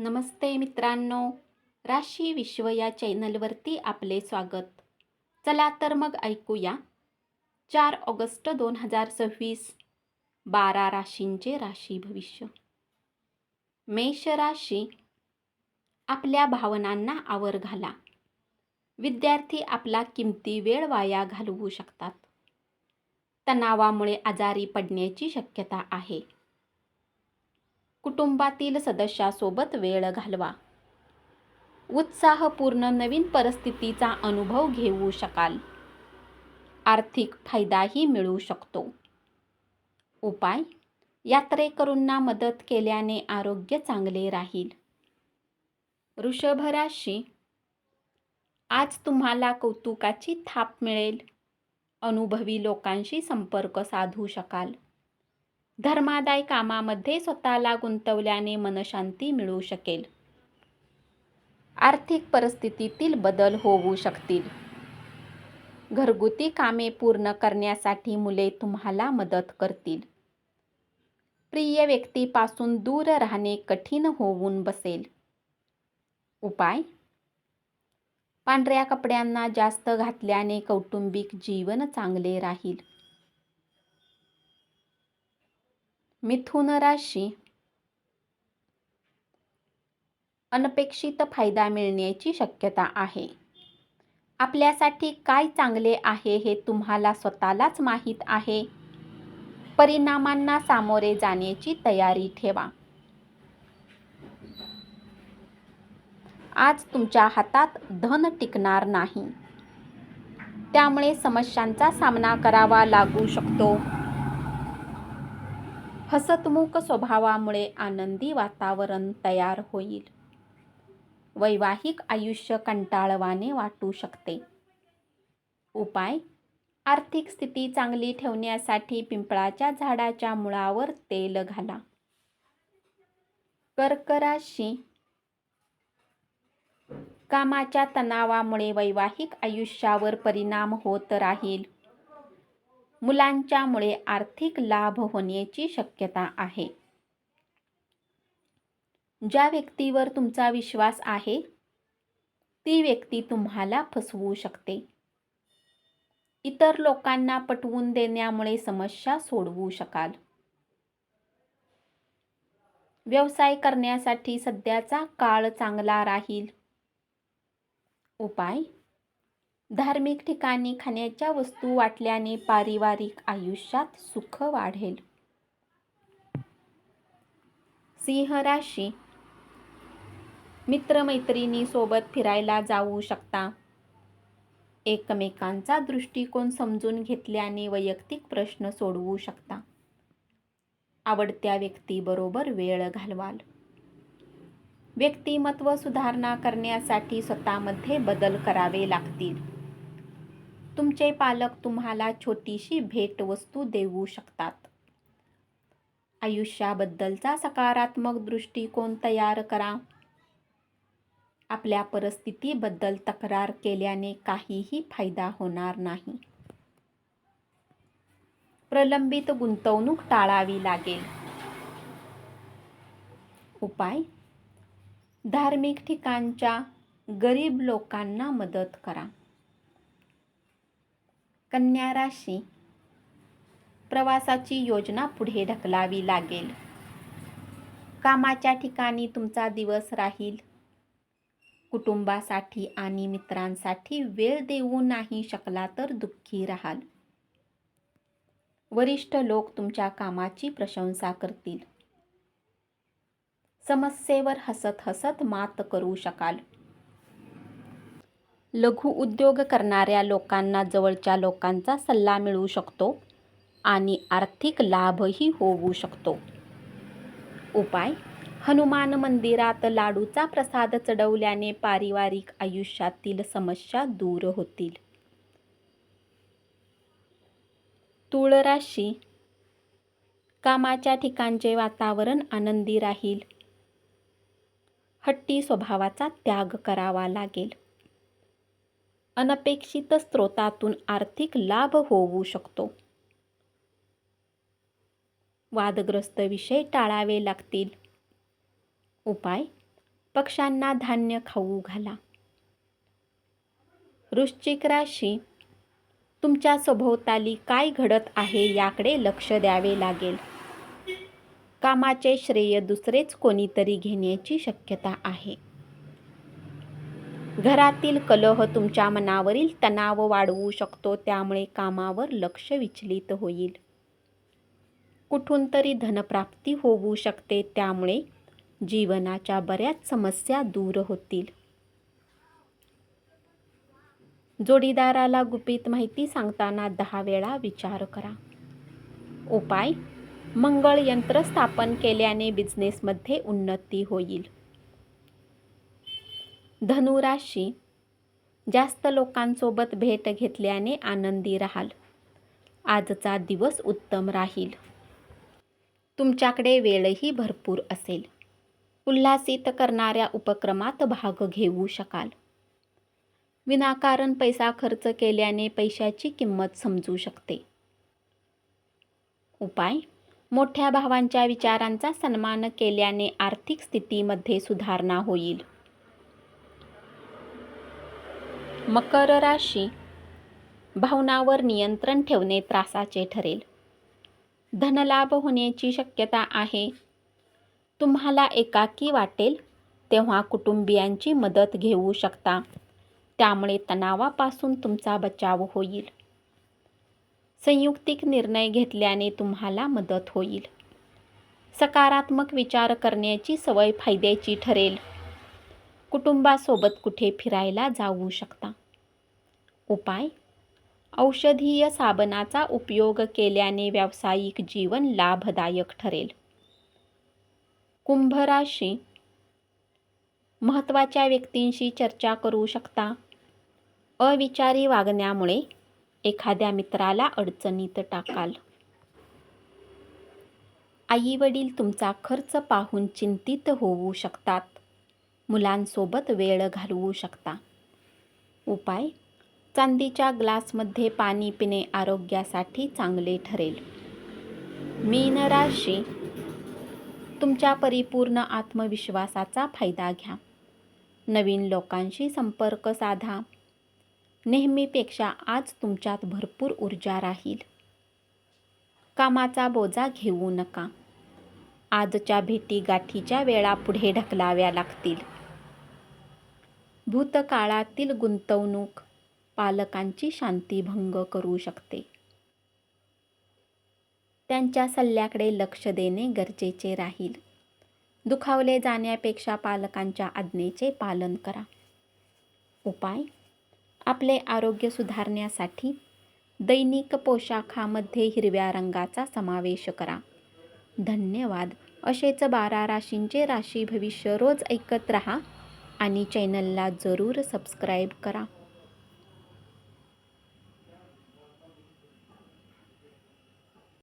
नमस्ते मित्रांनो, राशी विश्व या चॅनलवरती आपले स्वागत. चला तर मग ऐकूया 4 ऑगस्ट 2026 12 राशींचे राशी भविष्य. मेष राशी, आपल्या भावनांना आवर घाला. विद्यार्थी आपला किमती वेळ वाया घालवू शकतात. तणावामुळे आजारी पडण्याची शक्यता आहे. कुटुंबातील सदस्यासोबत वेळ घालवा. उत्साहपूर्ण नवीन परिस्थितीचा अनुभव घेऊ शकाल. आर्थिक फायदाही मिळू शकतो. उपाय: यात्रेकरूंना मदत केल्याने आरोग्य चांगले राहील. वृषभ राशी, आज तुम्हाला कौतुकाची थाप मिळेल. अनुभवी लोकांशी संपर्क साधू शकाल. धर्मादाय कामामध्ये स्वतःला गुंतवल्याने मनशांती मिळू शकेल. आर्थिक परिस्थितीतील बदल होऊ शकतील. घरगुती कामे पूर्ण करण्यासाठी मुले तुम्हाला मदत करतील. प्रिय व्यक्तीपासून दूर राहणे कठीण होऊन बसेल. उपाय: पांढऱ्या कपड्यांना जास्त घातल्याने कौटुंबिक जीवन चांगले राहील. मिथुन राशी, अनपेक्षित फायदा मिळण्याची शक्यता आहे. आपल्यासाठी काय चांगले आहे हे तुम्हाला स्वतःलाच माहीत आहे. परिणामांना सामोरे जाण्याची तयारी ठेवा. आज तुमच्या हातात धन टिकणार नाही, त्यामुळे समस्यांचा सामना करावा लागू शकतो. हसतमुख स्वभावामुळे आनंदी वातावरण तयार होईल. वैवाहिक आयुष्य कंटाळवाणे वाटू शकते. उपाय: आर्थिक स्थिती चांगली ठेवण्यासाठी पिंपळाच्या झाडाच्या मुळावर तेल घाला. कर्क राशी, कामाच्या तणावामुळे वैवाहिक आयुष्यावर परिणाम होत राहील. मुलांच्यामुळे आर्थिक लाभ होण्याची शक्यता आहे. ज्या व्यक्तीवर तुमचा विश्वास आहे ती व्यक्ती तुम्हाला फसवू शकते. इतर लोकांना पटवून देण्यामुळे समस्या सोडवू शकाल. व्यवसाय करण्यासाठी सध्याचा काळ चांगला राहील. उपाय: धार्मिक ठिकाणी खाण्याच्या वस्तू वाटल्याने पारिवारिक आयुष्यात सुख वाढेल. सिंह राशी, मित्रमैत्रिणी सोबत फिरायला जाऊ शकता. एकमेकांचा दृष्टिकोन समजून घेतल्याने वैयक्तिक प्रश्न सोडवू शकता. आवडत्या व्यक्तीबरोबर वेळ घालवाल. व्यक्तिमत्व सुधारणा करण्यासाठी स्वतःमध्ये बदल करावे लागतील. तुमचे पालक तुम्हाला छोटीशी भेटवस्तू देऊ शकतात. आयुष्याबद्दलचा सकारात्मक दृष्टिकोन तयार करा. आपल्या परिस्थितीबद्दल तक्रार केल्याने काहीही फायदा होणार नाही. प्रलंबित गुंतवणूक टाळावी लागेल. उपाय: धार्मिक ठिकाणच्या गरीब लोकांना मदत करा. कन्या राशी, प्रवासाची योजना पुढे ढकलावी लागेल. कामाच्या ठिकाणी तुमचा दिवस राहील. कुटुंबासाठी आणि मित्रांसाठी वेळ देऊ नाही शकला तर दुःखी राहाल. वरिष्ठ लोक तुमच्या कामाची प्रशंसा करतील. समस्येवर हसत हसत मात करू शकाल. लघु उद्योग करणाऱ्या लोकांना जवळच्या लोकांचा सल्ला मिळू शकतो आणि आर्थिक लाभही होऊ शकतो. उपाय: हनुमान मंदिरात लाडूचा प्रसाद चढवल्याने पारिवारिक आयुष्यातील समस्या दूर होतील. तुळ राशी, कामाच्या ठिकाणचे वातावरण आनंदी राहील. हट्टी स्वभावाचा त्याग करावा लागेल. अनपेक्षित स्रोतातून आर्थिक लाभ होऊ शकतो. वादग्रस्त विषय टाळावे लागतील. उपाय: पक्ष्यांना धान्य खाऊ घाला. वृश्चिक राशी, तुमच्या सभोवताली काय घडत आहे याकडे लक्ष द्यावे लागेल. कामाचे श्रेय दुसरेच कोणीतरी घेण्याची शक्यता आहे. घरातील कलह तुमच्या मनावरील तणाव वाढवू शकतो, त्यामुळे कामावर लक्ष विचलित होईल. कुठून तरी धनप्राप्ती होऊ शकते, त्यामुळे जीवनाच्या बऱ्याच समस्या दूर होतील. जोडीदाराला गुपित माहिती सांगताना 10 वेळा विचार करा. उपाय: मंगळ यंत्र स्थापन केल्याने बिझनेसमध्ये उन्नती होईल. धनु राशी, जास्त लोकांसोबत भेट घेतल्याने आनंदी राहाल. आजचा दिवस उत्तम राहील. तुमच्याकडे वेळही भरपूर असेल. उल्हासित करणाऱ्या उपक्रमात भाग घेऊ शकाल. विनाकारण पैसा खर्च केल्याने पैशाची किंमत समजू शकते. उपाय: मोठ्या भावांच्या विचारांचा सन्मान केल्याने आर्थिक स्थितीमध्ये सुधारणा होईल. मकर राशी, भावनांवर नियंत्रण ठेवणे त्रासाचे ठरेल. धनलाभ होण्याची शक्यता आहे. तुम्हाला एकाकी वाटेल तेव्हा कुटुंबियांची मदत घेऊ शकता, त्यामुळे तणावापासून तुमचा बचाव होईल. संयुक्तिक निर्णय घेतल्याने तुम्हाला मदत होईल. सकारात्मक विचार करण्याची सवय फायद्याची ठरेल. कुटुंबासोबत कुठे फिरायला जाऊ शकता. उपाय: औषधीय साबणाचा उपयोग केल्याने व्यावसायिक जीवन लाभदायक ठरेल. कुंभ राशी, महत्त्वाच्या व्यक्तींशी चर्चा करू शकता. अविचारी वागण्यामुळे एखाद्या मित्राला अडचणीत टाकाल. आई-वडील तुमचा खर्च पाहून चिंतित होऊ शकतात. मुलांसोबत वेळ घालवू शकता. उपाय: चांदीच्या ग्लासमध्ये पाणी पिणे आरोग्यासाठी चांगले ठरेल. मीन राशी, तुमच्या परिपूर्ण आत्मविश्वासाचा फायदा घ्या. नवीन लोकांशी संपर्क साधा. नेहमीपेक्षा आज तुमच्यात भरपूर ऊर्जा राहील. कामाचा बोजा घेऊ नका. आजच्या भेटीगाठीच्या वेळा पुढे ढकलाव्या लागतील. भूतकाळातील गुंतवणूक पालकांची शांतीभंग करू शकते. त्यांच्या सल्ल्याकडे लक्ष देणे गरजेचे राहील. दुखावले जाण्यापेक्षा पालकांच्या आज्ञेचे पालन करा. उपाय: आपले आरोग्य सुधारण्यासाठी दैनिक पोशाखामध्ये हिरव्या रंगाचा समावेश करा. धन्यवाद. असेच 12 राशींचे राशी भविष्य रोज ऐकत रहा आणि चॅनलला जरूर सबस्क्राईब करा.